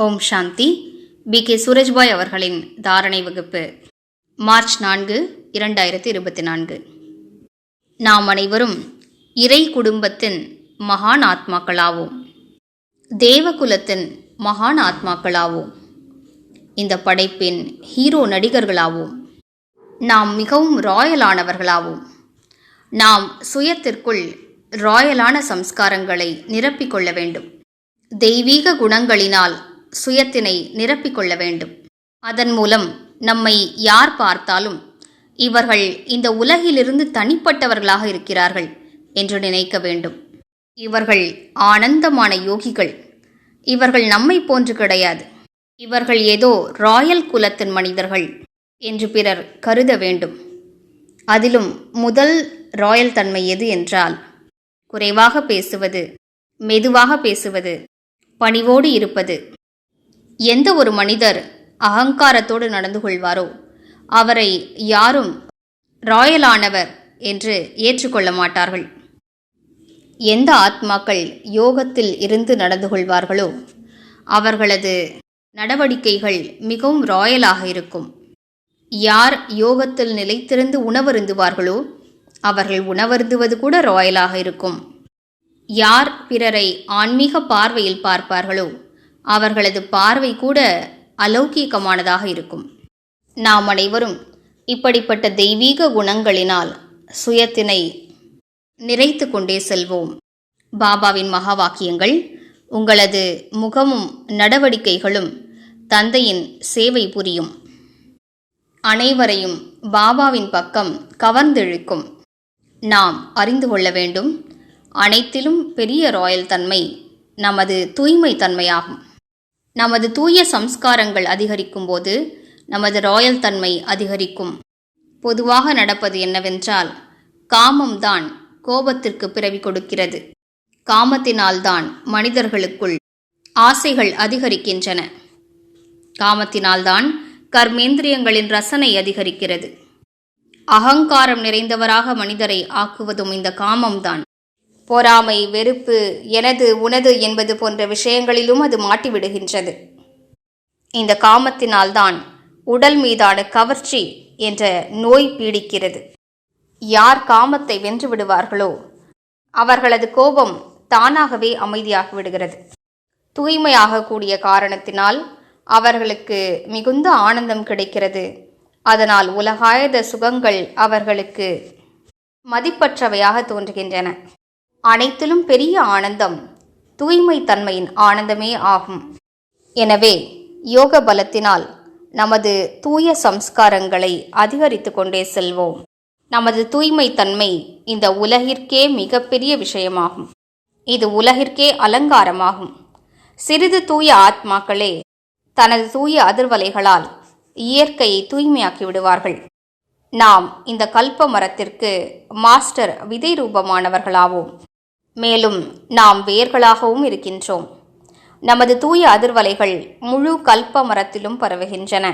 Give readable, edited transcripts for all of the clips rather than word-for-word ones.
ஓம் சாந்தி. B.K. Surajbhai அவர்களின் தாரணை வகுப்பு மார்ச் 4, 2024. நாம் அனைவரும் இறை குடும்பத்தின் மகான் ஆத்மாக்களாவோம். தேவகுலத்தின் மகான் ஆத்மாக்களாவோம். இந்த படைப்பின் ஹீரோ நடிகர்களாவோம். நாம் மிகவும் ராயலானவர்களாவோம். நாம் சுயத்திற்குள் ராயலான சம்ஸ்காரங்களை நிரப்பிக்கொள்ள வேண்டும். தெய்வீக குணங்களினால் சுயத்தினை நிரப்பிக்கொள்ள வேண்டும். அதன் மூலம் நம்மை யார் பார்த்தாலும் இவர்கள் இந்த உலகிலிருந்து தனிப்பட்டவர்களாக இருக்கிறார்கள் என்று நினைக்க வேண்டும். இவர்கள் ஆனந்தமான யோகிகள். இவர்கள் நம்மை போன்று கிடையாது. இவர்கள் ஏதோ ராயல் குலத்தின் மனிதர்கள் என்று பிறர் கருத வேண்டும். அதிலும் முதல் ராயல் தன்மை எது என்றால் குறைவாக பேசுவது, மெதுவாக பேசுவது, பணிவோடு இருப்பது. எந்த ஒரு மனிதர் அகங்காரத்தோடு நடந்து கொள்வாரோ அவரை யாரும் ராயலானவர் என்று ஏற்றுக்கொள்ள மாட்டார்கள். எந்த ஆத்மாக்கள் யோகத்தில் இருந்து நடந்து கொள்வார்களோ அவர்களது நடவடிக்கைகள் மிகவும் ராயலாக இருக்கும். யார் யோகத்தில் நிலைத்திருந்து உணவருந்துவார்களோ அவர்கள் உணவருந்துவது கூட ராயலாக இருக்கும். யார் பிறரை ஆன்மீக பார்வையில் பார்ப்பார்களோ அவர்களது பார்வை கூட அலௌகீகமானதாக இருக்கும். நாம் அனைவரும் இப்படிப்பட்ட தெய்வீக குணங்களினால் சுயத்தினை நிறைத்து கொண்டே செல்வோம். பாபாவின் மகா வாக்கியங்கள்: உங்களது முகமும் நடவடிக்கைகளும் தந்தையின் சேவை புரியும். அனைவரையும் பாபாவின் பக்கம் கவர்ந்தெழுக்கும். நாம் அறிந்து கொள்ள வேண்டும், அனைத்திலும் பெரிய ராயல் தன்மை நமது தூய்மை தன்மையாகும். நமது தூய சம்ஸ்காரங்கள் அதிகரிக்கும் போது நமது ராயல் தன்மை அதிகரிக்கும். பொதுவாக நடப்பது என்னவென்றால், காமம்தான் கோபத்திற்கு பிறவி கொடுக்கிறது. காமத்தினால்தான் மனிதர்களுக்குள் ஆசைகள் அதிகரிக்கின்றன. காமத்தினால்தான் கர்மேந்திரியங்களின் ரசனை அதிகரிக்கிறது. அகங்காரம் நிறைந்தவராக மனிதரை ஆக்குவதும் இந்த காமம்தான். பொறாமை, வெறுப்பு, எனது உனது என்பது போன்ற விஷயங்களிலும் அது மாட்டிவிடுகின்றது. இந்த காமத்தினால்தான் உடல் மீதான கவர்ச்சி என்ற நோய் பீடிக்கிறது. யார் காமத்தை வென்று விடுவார்களோ அவர்களது கோபம் தானாகவே அமைதியாகி விடுகிறது. தூய்மையாக கூடிய காரணத்தினால் அவர்களுக்கு மிகுந்த ஆனந்தம் கிடைக்கிறது. அதனால் உலகாயத சுகங்கள் அவர்களுக்கு மதிப்பற்றவையாக தோன்றுகின்றன. அனைத்திலும் பெரிய ஆனந்தம் தூய்மை தன்மையின் ஆனந்தமே ஆகும். எனவே யோக பலத்தினால் நமது தூய சம்ஸ்காரங்களை அதிகரித்து கொண்டே செல்வோம். நமது தூய்மை தன்மை இந்த உலகிற்கே மிகப்பெரிய விஷயமாகும். இது உலகிற்கே அலங்காரமாகும். சிறிது தூய ஆத்மாக்களே தனது தூய அதிர்வலைகளால் இயற்கையை தூய்மையாக்கி விடுவார்கள். நாம் இந்த கல்ப மரத்திற்கு மாஸ்டர் விதை ரூபமானவர்களாவோம். மேலும் நாம் வேர்களாகவும் இருக்கின்றோம். நமது தூய அதிர்வலைகள் முழு கல்ப மரத்திலும் பரவுகின்றன.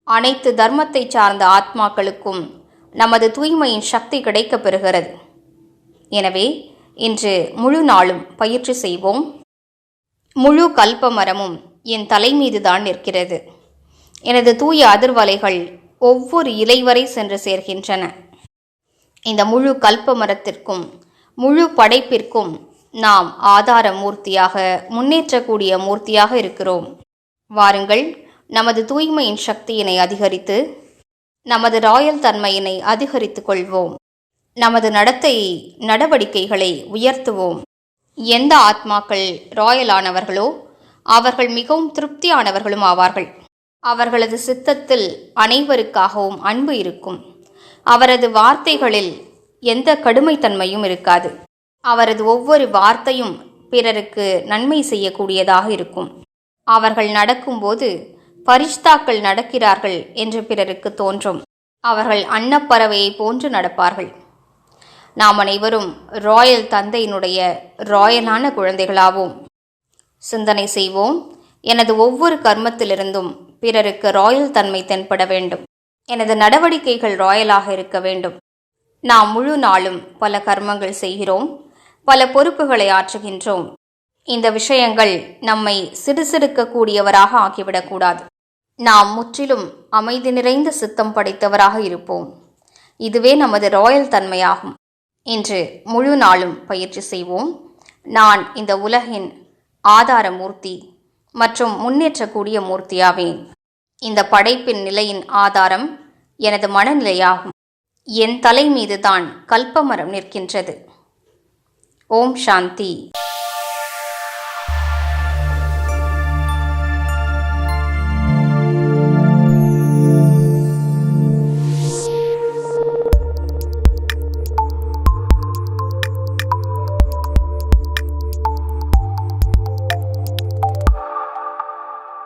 அனைத்து தர்மத்தை சார்ந்த ஆத்மாக்களுக்கும் நமது தூய்மையின் சக்தி கிடைக்கப் பெறுகிறது. எனவே இன்று முழு நாளும் பயிற்சி செய்வோம். முழு கல்ப மரமும் என் தலை மீதுதான் நிற்கிறது. எனது தூய அதிர்வலைகள் ஒவ்வொரு இலை வரை சென்று சேர்கின்றன. இந்த முழு கல்ப மரத்திற்கும் முழு படைப்பிற்கும் நாம் ஆதார மூர்த்தியாக, முன்னேற்றக்கூடிய மூர்த்தியாக இருக்கிறோம். வாருங்கள், நமது தூய்மையின் சக்தியினை அதிகரித்து நமது ராயல் தன்மையினை அதிகரித்து கொள்வோம். நமது நடவடிக்கைகளை உயர்த்துவோம். எந்த ஆத்மாக்கள் ராயலானவர்களோ அவர்கள் மிகவும் திருப்தியானவர்களும் ஆவார்கள். அவர்களது சித்தத்தில் அனைவருக்காகவும் அன்பு இருக்கும். அவரது வார்த்தைகளில் எந்த கடுமைத்தன்மையும் இருக்காது. அவரது ஒவ்வொரு வார்த்தையும் பிறருக்கு நன்மை செய்யக்கூடியதாக இருக்கும். அவர்கள் நடக்கும்போது பரிஷ்தாக்கள் நடக்கிறார்கள் என்று பிறருக்கு தோன்றும். அவர்கள் அன்னப்பறவையை போன்று நடப்பார்கள். நாம் அனைவரும் ராயல் தந்தையினுடைய ராயலான குழந்தைகளாவோம். சிந்தனை செய்வோம். எனது ஒவ்வொரு கர்மத்திலிருந்தும் பிறருக்கு ராயல் தன்மை தென்பட வேண்டும். எனது நடவடிக்கைகள் ராயலாக இருக்க வேண்டும். நாம் முழு நாளும் பல கர்மங்கள் செய்கிறோம், பல பொறுப்புகளை ஆற்றுகின்றோம். இந்த விஷயங்கள் நம்மை சிடுசிடுக்கக்கூடியவராக ஆக்கிவிடக்கூடாது. நாம் முற்றிலும் அமைதி நிறைந்த சித்தம் படைத்தவராக இருப்போம். இதுவே நமது ராயல் தன்மையாகும். இன்று முழு நாளும் பயிற்சி செய்வோம். நான் இந்த உலகின் ஆதார மூர்த்தி மற்றும் முன்னேற்றக்கூடிய மூர்த்தியாவேன். இந்த படைப்பின் நிலையின் ஆதாரம் எனது மனநிலையாகும். என் தலை மீதுதான் கல்பமரம் நிற்கின்றது. ஓம் சாந்தி.